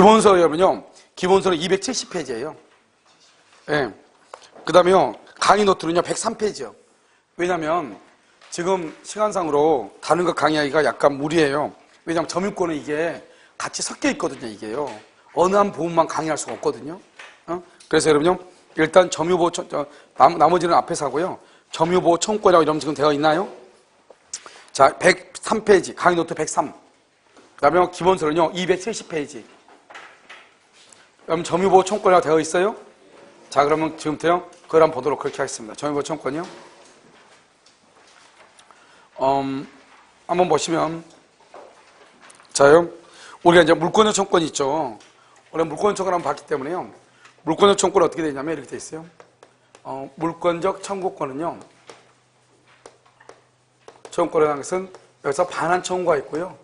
기본서 여러분요, 기본서는 270페이지예요. 예. 그 다음에요, 강의 노트는요, 103페이지요. 왜냐면, 지금 시간상으로 다른 거 강의하기가 약간 무리예요. 왜냐면 점유권은 이게 같이 섞여 있거든요, 이게요. 어느 한 부분만 강의할 수가 없거든요. 그래서 여러분요, 일단 점유보호, 나머지는 앞에서 하고요. 점유보호 청구권이라고 이러면 지금 되어 있나요? 자, 103페이지, 강의 노트 103. 그 다음에 기본서는요, 270페이지. 그럼 점유보호 청구권이라고 되어 있어요? 자, 그러면 지금부터요, 그걸 한번 보도록 그렇게 하겠습니다. 점유보호 청구권이요. 한번 보시면, 자요, 우리가 이제 물권 요청권이 있죠. 원래 물권 요청권을 한번 봤기 때문에요. 물권 요청권은 어떻게 되냐면 이렇게 돼 있어요. 물권적 청구권은요, 청구권이라는 것은 여기서 반환 청구가 있고요,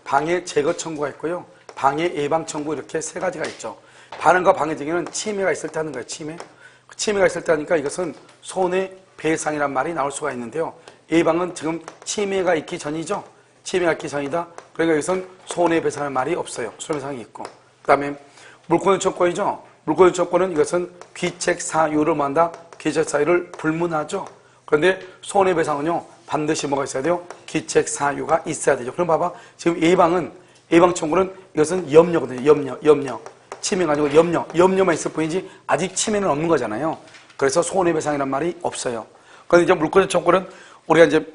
방해 제거 청구가 있고요, 방해 예방 청구 이렇게 세 가지가 있죠. 반환과 방해 중에는 침해가 있을 때 하는 거예요. 침해가 있을 때 하니까 이것은 손해배상이란 말이 나올 수가 있는데요. 예방은 지금 침해가 있기 전이죠. 침해가 있기 전이다. 그러니까 여기서는 손해배상이라는 말이 없어요. 손해배상이 있고. 그 다음에 물권요청권이죠. 물권요청권은 이것은 귀책사유를 뭐한다? 귀책사유를 불문하죠. 그런데 손해배상은요, 반드시 뭐가 있어야 돼요? 귀책사유가 있어야 되죠. 그럼 봐봐. 지금 예방청구는 이것은 염려거든요. 염려. 침해가 아니고 염려만 있을 뿐이지 아직 침해는 없는 거잖아요. 그래서 손해배상이란 말이 없어요. 그런데 이제 물권요청권은 우리가 이제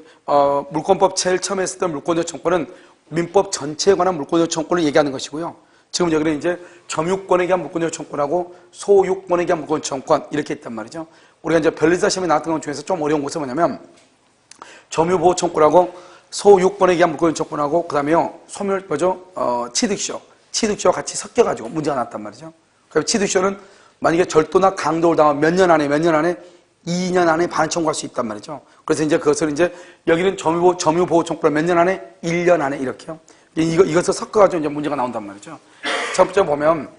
물권법 제일 처음에 했었던 물권요청권은 민법 전체에 관한 물권요청권을 얘기하는 것이고요. 지금 여기는 이제 점유권에 대한 물권요청권하고 소유권에 대한 물권요청권 이렇게 있단 말이죠. 우리가 이제 변리사 시험에 나왔던 것 중에서 좀 어려운 것은 뭐냐면 점유보호청구하고 소유권에 대한 물권요청권하고 그 다음에요, 취득시효가 같이 섞여가지고 문제가 났단 말이죠. 그럼 취득시효는 만약에 절도나 강도를 당하면 몇 년 안에 2년 안에 반환 청구할 수 있단 말이죠. 그래서 이제 그것을 이제 여기는 점유보호 청구를 몇 년 안에? 1년 안에 이렇게요. 이것을 섞어가지고 이제 문제가 나온단 말이죠. 첫 번째 보면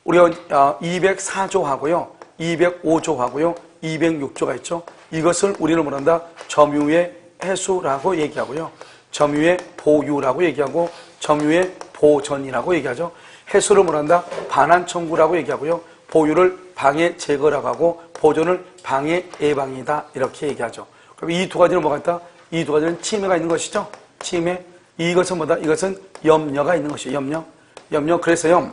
우리가 204조 하고요, 205조 하고요, 206조가 있죠. 이것을 우리는 뭐란다? 점유의 해수라고 얘기하고요, 점유의 보유라고 얘기하고, 점유의 보전이라고 얘기하죠. 해수를 뭐란다? 반환 청구라고 얘기하고요, 보유를 방해 제거라고 하고, 보존을 방해 예방이다 이렇게 얘기하죠. 그럼 이 두 가지는 뭐가 있다? 이 두 가지는 침해가 있는 것이죠. 침해. 이것은 뭐다? 이것은 염려가 있는 것이죠. 염려. 그래서요,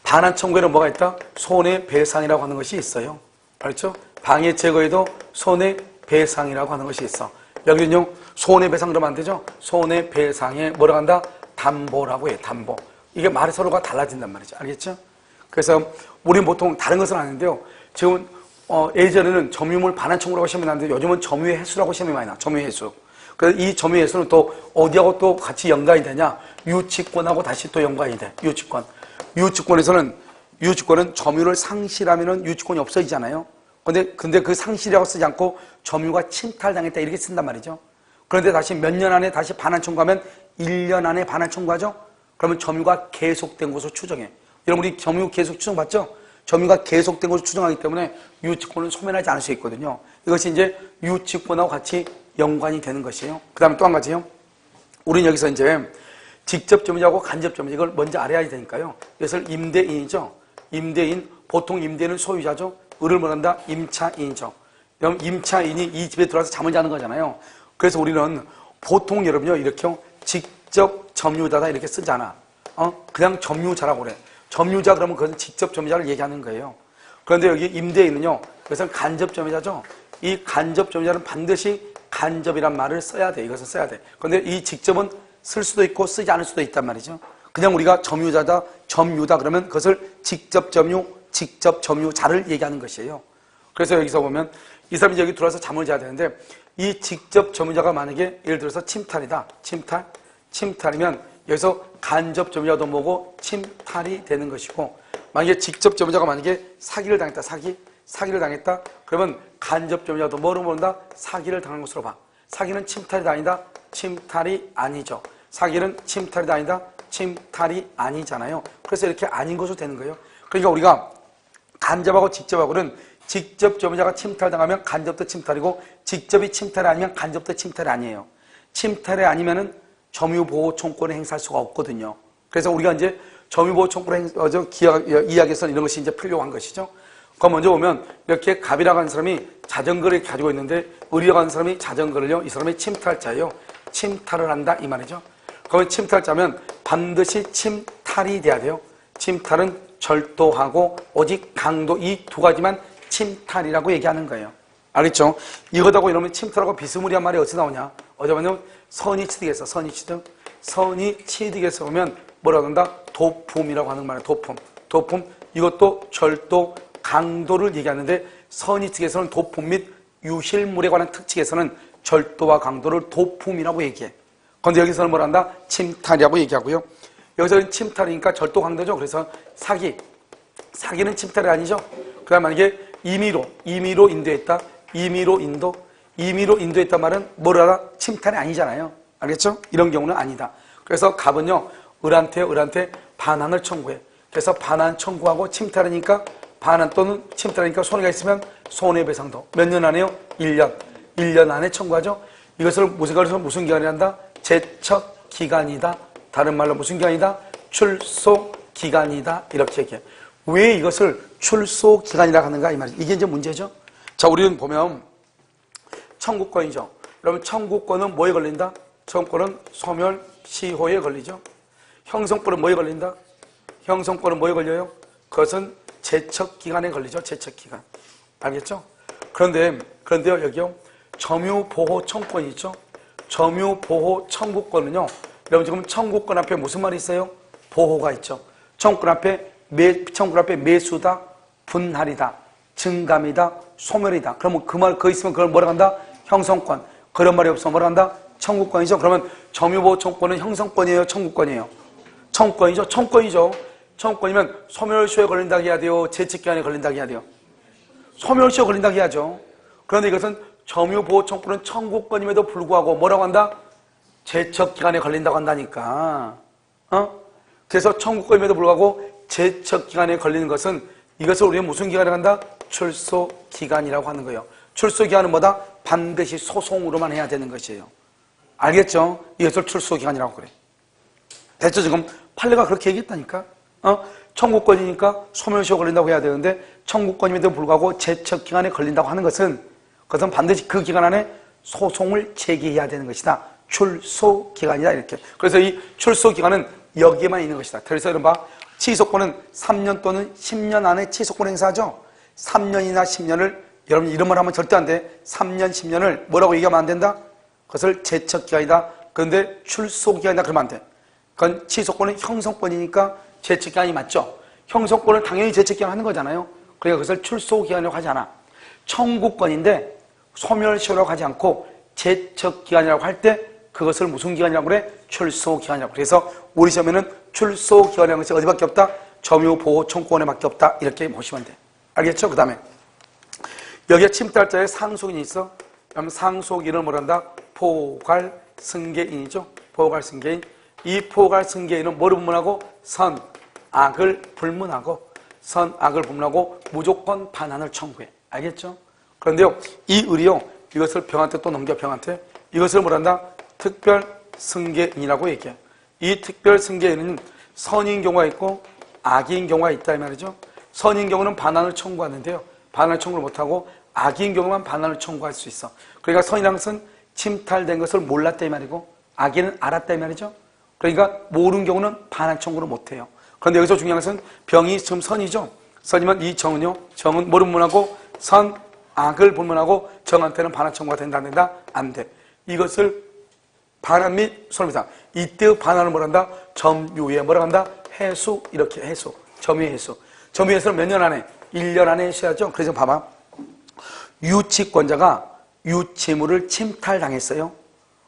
반환 청구에는 뭐가 있다? 손해배상이라고 하는 것이 있어요. 알죠? 방해 제거에도 손해배상이라고 하는 것이 있어. 여기는요, 손해배상 그러면 안 되죠? 손해배상에 뭐라고 한다? 담보라고 해요. 담보. 이게 말이 서로가 달라진단 말이죠. 알겠죠? 그래서 우리는 보통 다른 것은 아닌데요. 지금 예전에는 점유물 반환 청구라고 시험이 나는데 요즘은 점유의 해수라고 시험이 많이 나. 점유의 해수. 그래서 이 점유의 해수는 또 어디하고 또 같이 연관이 되냐? 유치권하고 다시 또 연관이 돼. 유치권은 점유를 상실하면은 유치권이 없어지잖아요. 근데 그 상실이라고 쓰지 않고 점유가 침탈당했다 이렇게 쓴단 말이죠. 그런데 다시 몇 년 안에 다시 반환 청구하면 1년 안에 반환 청구하죠? 그러면 점유가 계속된 것으로 추정해. 여러분, 우리 점유 계속 추정 봤죠? 점유가 계속된 것으로 추정하기 때문에 유치권은 소멸하지 않을 수 있거든요. 이것이 이제 유치권하고 같이 연관이 되는 것이에요. 그 다음에 또 한 가지요. 우리는 여기서 이제 직접 점유자하고 간접 점유자 이걸 먼저 알아야 되니까요. 이것을 임대인이죠. 보통 임대인은 소유자죠. 을을 뭐란다? 임차인이죠. 그럼 임차인이 이 집에 들어와서 잠을 자는 거잖아요. 그래서 우리는 보통 여러분요, 이렇게 직접 점유자다 이렇게 쓰지 않아. 그냥 점유자라고 그래. 점유자 그러면 그건 직접 점유자를 얘기하는 거예요. 그런데 여기 임대인은요, 그것은 간접 점유자죠. 이 간접 점유자는 반드시 간접이란 말을 써야 돼. 이것을 써야 돼. 그런데 이 직접은 쓸 수도 있고 쓰지 않을 수도 있단 말이죠. 그냥 우리가 점유자다 그러면 그것을 직접 점유자를 얘기하는 것이에요. 그래서 여기서 보면 이 사람이 여기 들어와서 잠을 자야 되는데 이 직접 점유자가 만약에 예를 들어서 침탈이다. 침탈이면 여기서 간접 점유자도 뭐고 침탈이 되는 것이고, 만약에 직접 점유자가 만약에 사기를 당했다. 사기를 당했다. 그러면 간접 점유자도 뭐로 본다? 사기를 당한 것으로 봐. 사기는 침탈이 아니다. 침탈이 아니죠. 사기는 침탈이 아니다. 침탈이 아니잖아요. 그래서 이렇게 아닌 것으로 되는 거예요. 그러니까 우리가 간접하고 직접하고는 직접 점유자가 침탈당하면 간접도 침탈이고, 직접이 침탈이 아니면 간접도 침탈이 아니에요. 침탈이 아니면은 점유보호 청구권을 행사할 수가 없거든요. 그래서 우리가 이제 점유보호청구를 이야기에서는 이런 것이 이제 필요한 것이죠. 그럼 먼저 보면 이렇게 갑이라고 하는 사람이 자전거를 가지고 있는데 을이라고 하는 사람이 자전거를요, 이 사람이 침탈 자예요. 침탈을 한다 이 말이죠. 그러면 침탈 자면 반드시 침탈이 돼야 돼요. 침탈은 절도하고 오직 강도, 이 두 가지만 침탈이라고 얘기하는 거예요. 알겠죠? 이거다고 이러면 침탈하고 비스무리한 말이 어디서 나오냐? 어디 보면 선의취득에서, 선의취득에서 보면 뭐라고 한다? 도품이라고 하는 말이에요. 도품. 이것도 절도, 강도를 얘기하는데 선의측에서는 도품 및 유실물에 관한 특칙에서는 절도와 강도를 도품이라고 얘기해. 그런데 여기서는 뭐라 한다? 침탈이라고 얘기하고요. 여기서는 침탈이니까 절도, 강도죠. 그래서 사기는 침탈이 아니죠. 그 다음 만약에 임의로 인도했다. 임의로 인도했단 말은 뭐라 침탈이 아니잖아요. 알겠죠? 이런 경우는 아니다. 그래서 갑은요, 을한테 반환을 청구해. 그래서 반환 청구하고 침탈이니까 반환 또는 침탈이니까 손해가 있으면 손해배상도 몇 년 안에요? 1년 안에 청구하죠. 이것을 무슨 기간이란다? 제척기간이다. 다른 말로 무슨 기간이다? 출소기간이다. 이렇게 얘기해. 왜 이것을 출소기간이라고 하는가 이 말이죠. 이게 이제 문제죠. 자, 우리는 보면 청구권이죠. 그러면 청구권은 뭐에 걸린다? 청구권은 소멸시효에 걸리죠. 형성권은 뭐에 걸린다? 형성권은 뭐에 걸려요? 그것은 제척기간에 걸리죠. 제척기간. 알겠죠? 그런데요, 여기요. 점유보호 청구권이 있죠. 점유보호 청구권은요. 여러분 지금 청구권 앞에 무슨 말이 있어요? 보호가 있죠. 청구권 앞에 매수다, 분할이다, 증감이다, 소멸이다. 그러면 그 있으면 그걸 뭐라 한다? 형성권. 그런 말이 없으면 뭐라 한다? 청구권이죠. 그러면 점유보호 청구권은 형성권이에요? 청구권이에요? 청구권이죠. 청구권이면 소멸시효에 걸린다고 해야 돼요? 제척기간에 걸린다고 해야 돼요? 소멸시효에 걸린다고 해야죠. 그런데 이것은 점유보호 청구권은 청구권임에도 불구하고 뭐라고 한다? 제척기간에 걸린다고 한다니까. 그래서 청구권임에도 불구하고 제척기간에 걸리는 것은 이것을 우리는 무슨 기간에 한다? 출소기간이라고 하는 거예요. 출소기간은 뭐다? 반드시 소송으로만 해야 되는 것이에요. 알겠죠? 이것을 출소기간이라고 그래. 됐죠? 지금 판례가 그렇게 얘기했다니까. 청구권이니까 소멸시효 걸린다고 해야 되는데 청구권임에도 불구하고 제척기간에 걸린다고 하는 그것은 반드시 그 기간 안에 소송을 제기해야 되는 것이다. 출소기간이다 이렇게. 그래서 이 출소기간은 여기에만 있는 것이다. 그래서 이런 취소권은 3년 또는 10년 안에 취소권 행사하죠. 3년이나 10년을 여러분 이런 말 하면 절대 안 돼. 3년, 10년을 뭐라고 얘기하면 안 된다? 그것을 제척기간이다. 그런데 출소기간이다 그러면 안 돼. 그건 취소권은 형성권이니까 제척기간이 맞죠. 형성권은 당연히 제척기간 하는 거잖아요. 그러니까 그것을 출소기간이라고 하지 않아. 청구권인데 소멸시효라고 하지 않고 제척기간이라고 할 때 그것을 무슨 기간이라고 그래? 출소기간이라고. 그래서 우리 시험에는 출소기간이라는 것이 어디밖에 없다? 점유보호 청구권에밖에 없다. 이렇게 보시면 돼. 알겠죠? 그 다음에 여기에 침탈자의 상속인이 있어. 그럼 상속인을 뭐란다? 포괄승계인이죠. 포괄승계인. 이 포괄승계인은 뭐를 불문하고? 선악을 불문하고 무조건 반환을 청구해. 알겠죠? 그런데요, 이 을이요, 이것을 병한테 또 넘겨, 병한테. 이것을 뭐란다? 특별승계인이라고 얘기해. 이 특별승계인은 선인 경우가 있고 악인 경우가 있다 이 말이죠. 선인 경우는 반환을 청구하는데요. 반환을 청구를 못하고 악인 경우만 반환을 청구할 수 있어. 그러니까 선이라는 것은 침탈된 것을 몰랐다 이 말이고 악인은 알았다 이 말이죠. 그러니까 모르는 경우는 반환 청구를 못해요. 그런데 여기서 중요한 것은 병이 지금 선이죠. 선이면 이 정은요. 정은 뭐를 불문하고 선악을 불문하고 정한테는 반환 청구가 된다 안 된다? 안 돼. 이것을 반환 및 손해배상. 이때의 반환을 뭐란다? 점유에 뭐라 한다? 해수. 이렇게 해수. 점유의 해수. 점유의 해수는 몇 년 안에? 1년 안에 해수하죠. 그래서 봐봐. 유치권자가 유치물을 침탈당했어요.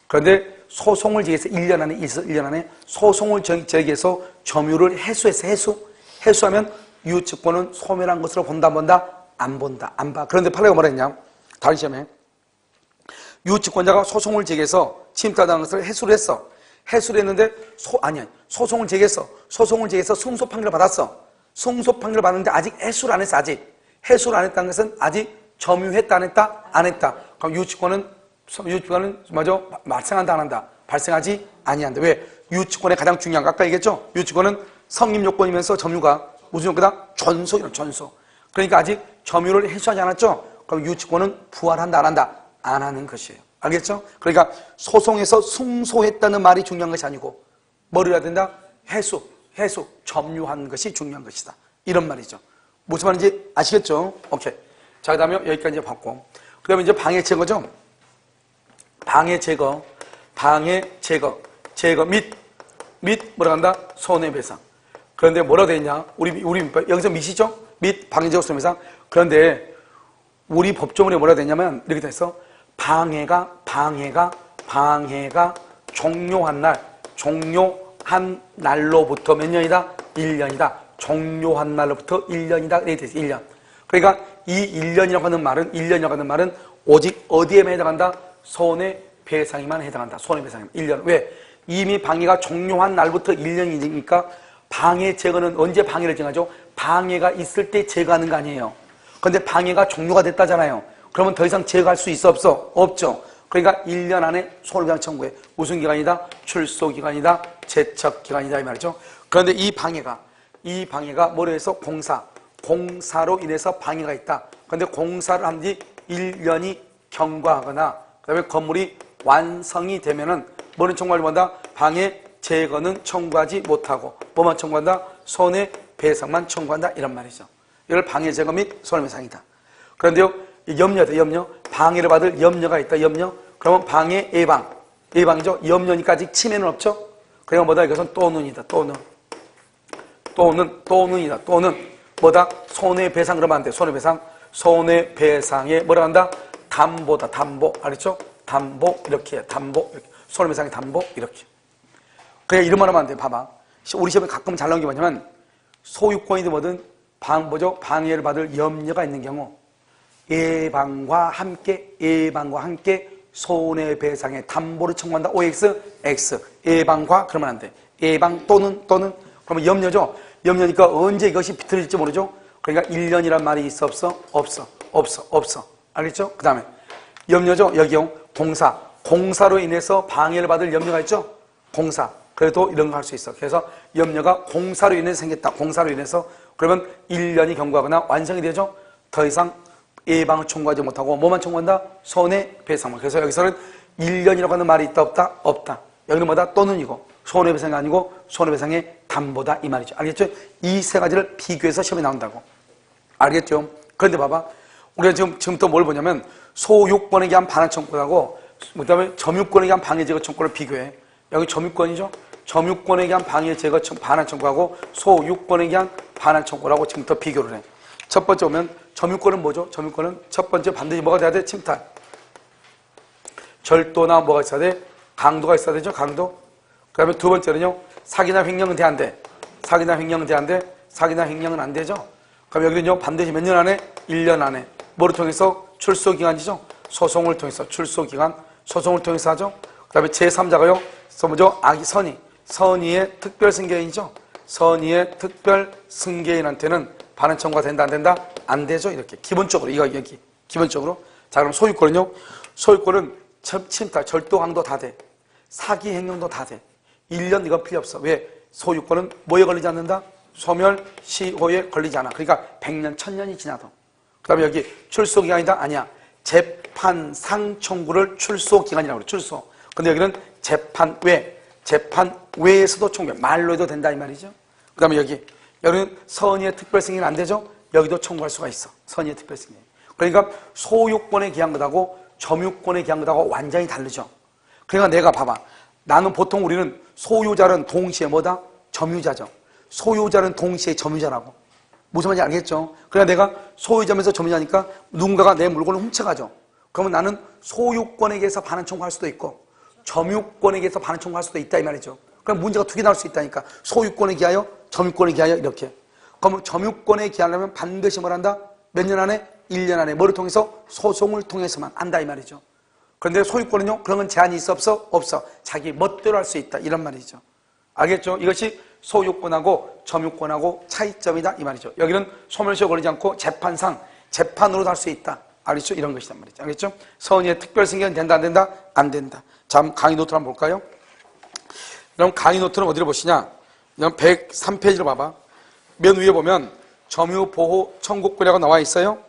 그런데 소송을 제기해서 1년 안에 소송을 제기해서 점유를 해수해서 해수하면 유치권은 소멸한 것으로 본다 안 본다? 안 본다. 안 봐. 그런데 판례가 뭐라 했냐? 다른 시험에 유치권자가 소송을 제기해서 침탈당한 것을 해수를 했어. 해수를 했는데 소송을 제기해서 승소 판결을 받았어. 승소 판결을 받았는데 아직 해수를 안 했어. 아직 해수를 안 했다는 것은 아직 점유했다 안 했다? 안 했다. 그럼 유치권은 발생한다 안 한다? 발생하지 아니한다. 왜? 유치권의 가장 중요한 거 아까 얘기했죠? 유치권은 성립 요건이면서 점유가 무슨 요건이다? 전소, 전소. 그러니까 아직 점유를 해소하지 않았죠? 그럼 유치권은 부활한다, 안 한다? 안 하는 것이에요. 알겠죠? 그러니까 소송에서 승소했다는 말이 중요한 것이 아니고 뭐를 해야 된다? 해소, 점유한 것이 중요한 것이다. 이런 말이죠. 무슨 말인지 아시겠죠? 오케이. 자, 그 다음에 여기까지 봤고. 그 다음에 이제 방해 제거죠? 방해 제거 및 뭐라 한다? 손해배상. 그런데 뭐라고 되어 있냐? 우리 여기서 밋이죠? 및 방해 제거 손해배상. 그런데 우리 법조문에 뭐라고 되어 있냐면 이렇게 돼 있어. 방해가 종료한 날로부터 몇 년이다? 1년이다. 종료한 날로부터 1년이다. 이렇게 돼 있어. 1년. 그러니까 이 1년이라고 하는 말은 오직 어디에만 해당한다? 손해배상에만 해당한다. 손해배상에 1년. 왜? 이미 방해가 종료한 날부터 1년이니까 방해 제거는 언제 방해를 정하죠? 방해가 있을 때 제거하는 거 아니에요. 그런데 방해가 종료가 됐다잖아요. 그러면 더 이상 제거할 수 있어 없어? 없죠. 그러니까 1년 안에 손해배상 청구해. 무슨 기간이다? 출소기간이다. 제척기간이다 이 말이죠. 그런데 이 방해가 뭐로 해서 공사로 인해서 방해가 있다. 그런데 공사를 한 뒤 1년이 경과하거나 그다음에 건물이 완성이 되면은 뭐는 청구하지 못한다? 방해 제거는 청구하지 못하고 뭐만 청구한다? 손해배상만 청구한다 이런 말이죠. 이걸 방해 제거 및 손해배상이다. 그런데요, 염려. 방해를 받을 염려가 있다. 그러면 방해 예방이죠. 염려니까 아직 침해는 없죠. 그러니까 뭐다? 이것은 또는이다. 또는 뭐다? 손해배상 그러면 안 돼. 손해배상에 뭐라 한다? 담보다. 담보. 알았죠? 담보 이렇게 해. 담보 이렇게. 손해배상의 담보 이렇게. 그냥 이름만 하면 안 돼. 봐봐. 우리 시험에 가끔 잘 나온 게 뭐냐면 소유권이든 뭐든 방해를 받을 염려가 있는 경우 예방과 함께 손해배상의 담보를 청구한다. OX, X. 예방과 그러면 안 돼. 예방 또는 그러면 염려죠. 염려니까 언제 이것이 비틀어질지 모르죠. 그러니까 1년이란 말이 있어 없어. 알겠죠? 그 다음에 염려죠. 여기요. 공사로 인해서 방해를 받을 염려가 있죠. 그래도 이런 거 할 수 있어. 그래서 염려가 공사로 인해서 생겼다. 공사로 인해서 그러면 1년이 경과하거나 완성이 되죠. 더 이상 예방을 청구하지 못하고 뭐만 청구한다? 손해배상만. 그래서 여기서는 1년이라고 하는 말이 있다 없다. 여기는 뭐다? 또는이고 손해배상이 아니고 손해배상의 담보다 이 말이죠. 알겠죠? 이 세 가지를 비교해서 시험에 나온다고. 알겠죠? 그런데 봐봐. 우리가 지금 또 뭘 보냐면 소유권에 대한 반환 청구하고 그다음에 점유권에 대한 방해 제거 청구를 비교해. 여기 점유권이죠? 점유권에 대한 방해 제거 반환 청구하고 소유권에 대한 반환 청구라고 지금부터 비교를 해. 첫 번째 오면 점유권은 뭐죠? 점유권은 첫 번째 반드시 뭐가 돼야 돼? 침탈. 절도나 뭐가 있어야 돼? 강도가 있어야 되죠? 강도. 그 다음에 두 번째는요. 사기나 횡령은 돼 안 돼? 사기나 횡령은 안 되죠? 그럼 여기는요. 반드시 몇 년 안에? 1년 안에. 뭐를 통해서? 출소기간이죠? 소송을 통해서. 출소기간. 소송을 통해서 하죠? 그 다음에 제3자가요. 뭐죠? 선의의 특별승계인이죠? 선의의 특별승계인한테는 반환 청구가 된다 안 된다? 안 되죠? 이렇게 기본적으로 여기 기본적으로. 자, 그럼 소유권은요? 소유권은 침탈, 절도, 강도 다 돼. 사기, 횡령도 다 돼. 1년 이건 필요 없어. 왜? 소유권은 뭐에 걸리지 않는다? 소멸, 시효에 걸리지 않아. 그러니까 100년, 1000년이 지나도. 그 다음에 여기 출소기간이다? 아니야. 재판상 청구를 출소기간이라고 그래. 출소. 근데 여기는 재판 외에서도 청구해. 말로 해도 된다 이 말이죠. 그 다음에 여기는 선의의 특별승인은 안 되죠? 여기도 청구할 수가 있어. 선의의 특별승인. 그러니까 소유권에 기한 것하고 점유권에 기한 것하고 완전히 다르죠. 그러니까 내가 봐봐. 나는 보통 우리는 소유자는 동시에 뭐다? 점유자죠. 소유자는 동시에 점유자라고. 무슨 말인지 알겠죠? 그러니까 내가 소유자면서 점유자니까 누군가가 내 물건을 훔쳐가죠. 그러면 나는 소유권에 의해서 반환 청구할 수도 있고 점유권에 의해서 반환 청구할 수도 있다 이 말이죠. 그럼 문제가 두 개 나올 수 있다니까. 소유권에 기하여 점유권에 기하여 이렇게. 그럼 점유권에 기하려면 반드시 뭘 한다? 몇 년 안에? 1년 안에. 뭐를 통해서? 소송을 통해서만 한다 이 말이죠. 그런데 소유권은요? 그런 건 제한이 있어 없어? 없어. 자기 멋대로 할 수 있다 이런 말이죠. 알겠죠? 이것이 소유권하고 점유권하고 차이점이다 이 말이죠. 여기는 소멸시효 걸리지 않고 재판으로도 할 수 있다. 알겠죠? 이런 것이란 말이죠. 알겠죠? 선의의 특별승계는 된다 안 된다? 안 된다. 자, 강의 노트를 한번 볼까요? 그럼 강의 노트는 어디로 보시냐? 그냥 103페이지를 봐봐. 맨 위에 보면 점유보호 청구권이라고 나와 있어요.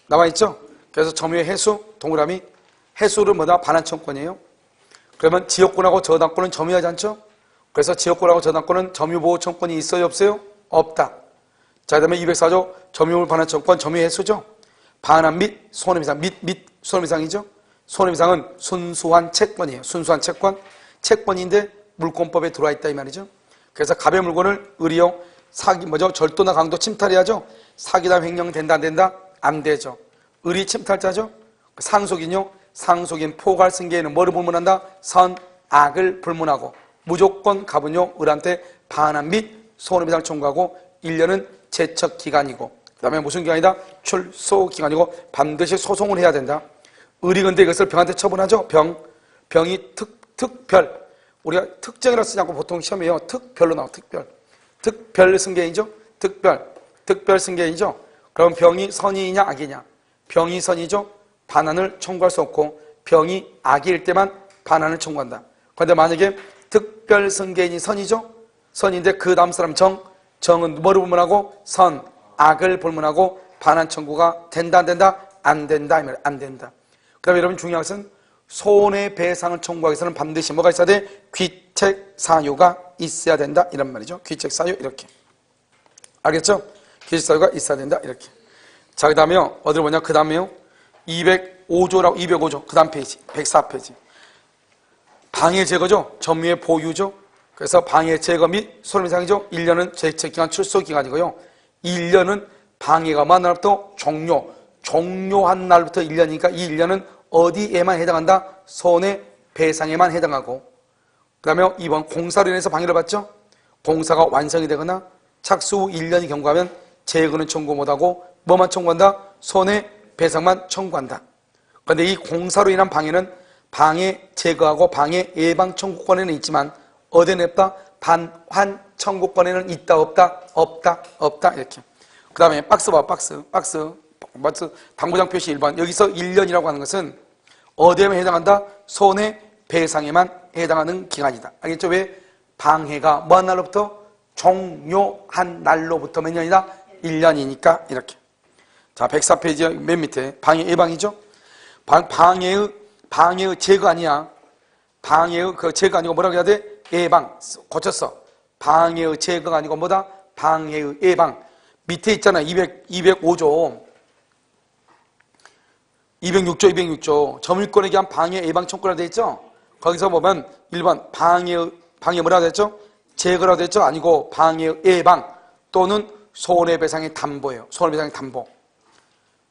나와 있죠? 그래서 점유의 해수, 동그라미. 해수를 뭐다? 반환청구권이에요. 그러면 지역권하고 저당권은 점유하지 않죠? 그래서 지역권하고 저당권은 점유보호 청구권이 있어요? 없어요? 없다. 자, 그 다음에 204조 점유물 반환청구권 점유해수죠? 반환 및 손해배상 및 손해배상이죠? 손해배상은 순수한 채권이에요. 순수한 채권. 채권인데 물권법에 들어와 있다 이 말이죠. 그래서 갑의 물건을 의리용 사기 절도나 강도 침탈해야죠. 사기다 횡령 된다 안 된다? 안 되죠. 의리 침탈자죠. 상속인요. 상속인 포괄 승계에는 뭐를 불문한다? 선, 악을 불문하고 무조건 갑은요. 을한테 반환 및 손해배상 청구하고 1년은 제척 기간이고 그 다음에 무슨 기간이다? 출소 기간이고 반드시 소송을 해야 된다. 의리 근데 이것을 병한테 처분하죠. 병이 특별. 우리가 특정이라고 쓰지 않고 보통 시험에요. 특별로 나와. 특별 승계이죠. 특별 승계이죠. 그럼 병이 선이냐 악이냐? 병이 선이죠. 반환을 청구할 수 없고 병이 악일 때만 반환을 청구한다. 그런데 만약에 특별 승계인이 선이죠. 선인데 그 다음 사람 정은 뭐를 불문하고? 선, 악을 불문하고 반환 청구가 된다 안 된다? 안 된다 이 말이야. 안 된다. 그 다음에 여러분 중요한 것은 손해배상을 청구하기 위해서는 반드시 뭐가 있어야 돼? 귀책사유가 있어야 된다 이런 말이죠. 귀책사유 이렇게. 알겠죠? 귀책사유가 있어야 된다 이렇게. 자, 그 다음에요. 어디로 보냐? 그 다음에요. 205조 그 다음 페이지 104페이지 방해 제거죠. 점유의 보유죠. 그래서 방해 제거 및 손해배상이죠. 1년은 제책기간 출소기간이고요. 1년은 방해가 만 날부터 종료한 날부터 1년이니까 이 1년은 어디에만 해당한다? 손해배상에만 해당하고 그 다음에 2번 공사로 인해서 방해를 받죠. 공사가 완성이 되거나 착수 후 1년이 경과하면 재건은 청구 못하고 뭐만 청구한다? 손해배상만 청구한다. 그런데 이 공사로 인한 방해는 방해 제거하고 방해 예방 청구권에는 있지만 어디에는 없다? 반환 청구권에는 있다 없다? 없다 이렇게. 그 다음에 박스 봐. 박스 당구장 표시 1번. 여기서 1년이라고 하는 것은 어디에만 해당한다? 손해배상에만 해당하는 기간이다. 알겠죠? 왜? 방해가 뭐한 날로부터? 종료한 날로부터 몇 년이다? 1년이니까 이렇게. 자, 104페이지 맨 밑에 방해 예방이죠? 방해의 제거 아니야. 방해의 그 제거 아니고 뭐라고 해야 돼? 예방. 고쳤어. 방해의 제거가 아니고 뭐다? 방해의 예방. 밑에 있잖아. 205조. 206조. 점유권에 대한 방해 예방 청구라고 되어 있죠? 거기서 보면 1번 방해 뭐라고 됐죠? 제거라고 됐죠? 아니고 방해 예방 또는 손해배상의 담보예요. 손해배상의 담보.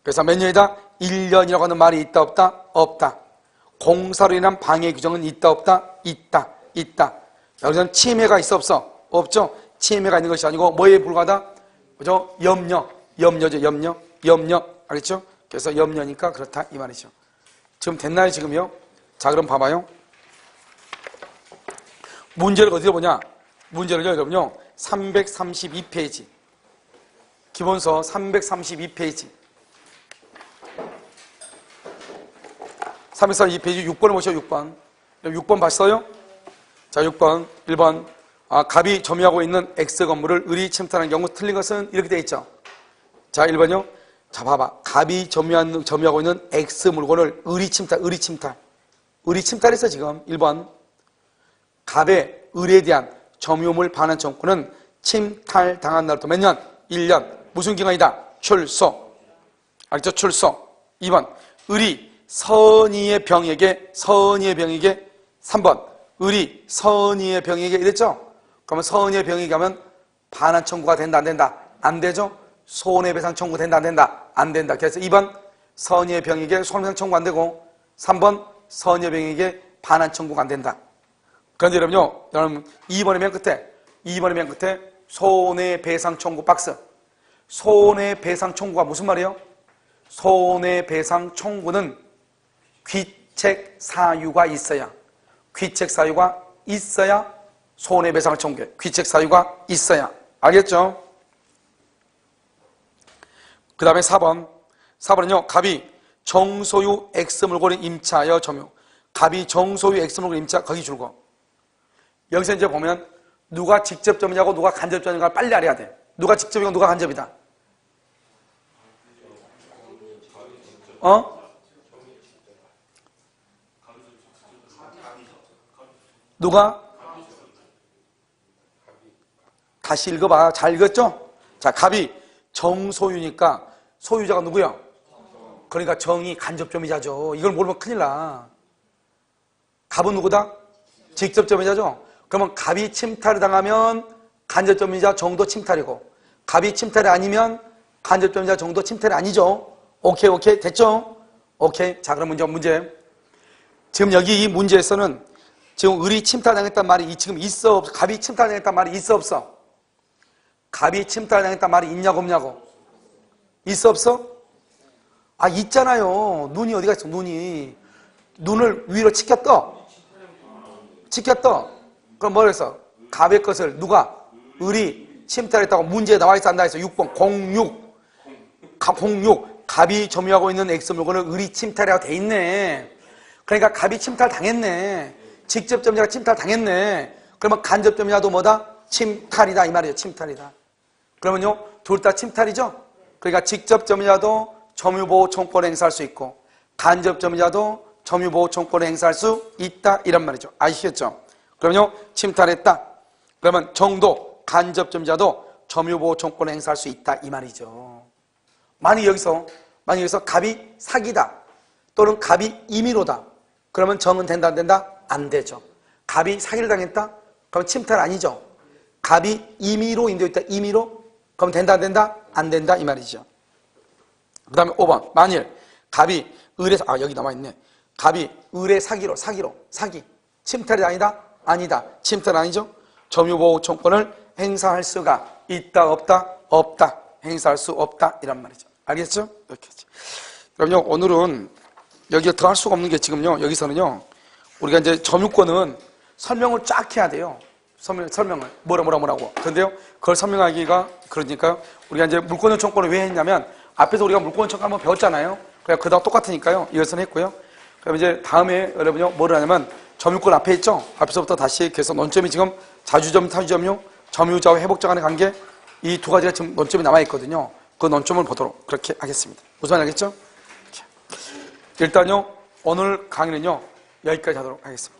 그래서 몇 년이다? 1년이라고 하는 말이 있다 없다? 없다. 공사로 인한 방해 규정은 있다 없다? 있다. 여기서는 침해가 있어 없어? 없죠? 침해가 있는 것이 아니고 뭐에 불과하다? 그죠? 염려죠. 염려. 알겠죠? 그래서 염려니까 그렇다 이 말이죠. 지금 됐나요 지금요? 자, 그럼 봐봐요. 문제를 어디서 보냐? 문제를요 여러분요 332페이지 기본서 332페이지 332페이지 6번을 보시죠. 6번 봤어요? 자, 6번 1번 갑이 점유하고 있는 X 건물을 을이 침탈하는 경우 틀린 것은 이렇게 되어 있죠. 자, 1번요. 자, 봐봐. 갑이 점유하고 있는 X 물건을 을이 침탈했어 지금. 1번. 갑의 을에 대한 점유물 반환 청구는 침탈당한 날부터 몇 년? 1년. 무슨 기간이다? 출소. 알겠죠? 출소. 2번. 을이 선의의 병에게 3번. 을이 선의의 병에게 이랬죠? 그러면 선의의 병에게 하면 반환 청구가 된다 안 된다? 안 되죠? 손해배상 청구 된다 안 된다? 안 된다. 그래서 2번 선의의 병에게 손해배상 청구 안 되고 3번 선의의 병에게 반환 청구가 안 된다. 그런데 여러분 2번의 맨 끝에 손해배상 청구 박스. 손해배상 청구가 무슨 말이에요? 손해배상 청구는 귀책 사유가 있어야 손해배상을 청구해. 귀책 사유가 있어야. 알겠죠? 그 다음에 4번은요 갑이 정소유 X물건을 임차하여 점유. 갑이 정소유 X물건을 임차 거기 줄고. 여기서 이제 보면 누가 직접점이냐고 누가 간접점인가 빨리 알아야 돼. 누가 직접이고 누가 간접이다. 누가? 다시 읽어봐. 잘 읽었죠? 자, 갑이 정소유니까 소유자가 누구야? 그러니까 정이 간접점이자죠. 이걸 모르면 큰일 나. 갑은 누구다? 직접점이자죠. 그러면 갑이 침탈을 당하면 간접점이자 정도 침탈이고, 갑이 침탈이 아니면 간접점이자 정도 침탈이 아니죠. 오케이, 오케이. 됐죠? 오케이. 자, 그럼 문제. 지금 여기 이 문제에서는 지금 을이 침탈당했단 말이 지금 있어, 없어? 갑이 침탈당했단 말이 있어, 없어? 갑이 침탈당했단 말이 있냐고, 없냐고? 있어, 없어? 아, 있잖아요. 눈이 어디가 있어, 눈이. 눈을 위로 치켰떠. 그럼 뭐라 했어? 갑의 것을 누가? 을이 침탈했다고 문제에 나와 있어, 안 나와 있어? 6번, 06. 갑이 점유하고 있는 X물건을 을이 침탈이라고 돼 있네. 그러니까 갑이 침탈 당했네. 직접점유자가 침탈 당했네. 그러면 간접점유자도 뭐다? 침탈이다 이 말이에요. 침탈이다. 그러면요, 둘 다 침탈이죠? 그러니까 직접점유자도 점유보호청권을 행사할 수 있고 간접점유자도 점유보호청권을 행사할 수 있다 이란 말이죠. 아시겠죠? 그러면요, 침탈했다. 그러면 정도, 간접점유자도 점유보호청권을 행사할 수 있다 이 말이죠. 만약 여기서 갑이 사기다 또는 갑이 임의로다. 그러면 정은 된다 안 된다? 안 되죠. 갑이 사기를 당했다? 그럼 침탈 아니죠. 갑이 임의로 인도에 있다. 임의로? 그럼 된다 안 된다? 안 된다 이 말이죠. 그 다음에 5번. 만일 갑이 을에 여기 남아있네. 갑이 을의 사기. 침탈이 아니다? 아니다. 침탈 아니죠? 점유보호청권을 행사할 수가 있다 없다? 없다. 행사할 수 없다 이란 말이죠. 알겠죠? 이렇게. 그럼요, 오늘은 여기에 더 할 수가 없는 게 지금요, 여기서는요, 우리가 이제 점유권은 설명을 쫙 해야 돼요. 설명을. 뭐라고. 그런데요, 그걸 설명하기가, 그러니까 우리가 이제 물권요청권을 왜 했냐면, 앞에서 우리가 물권요청권 한번 배웠잖아요. 그냥 그다음 똑같으니까요. 이것은 했고요. 그럼 이제 다음에 여러분요, 뭐를 하냐면, 점유권 앞에 있죠? 앞에서부터 다시 계속 논점이 지금 자주점, 타주점유, 점유자와 회복자 간의 관계, 이 두 가지가 지금 논점이 남아있거든요. 그 논점을 보도록 그렇게 하겠습니다. 무슨 말 알겠죠? 일단요, 오늘 강의는요, 여기까지 하도록 하겠습니다.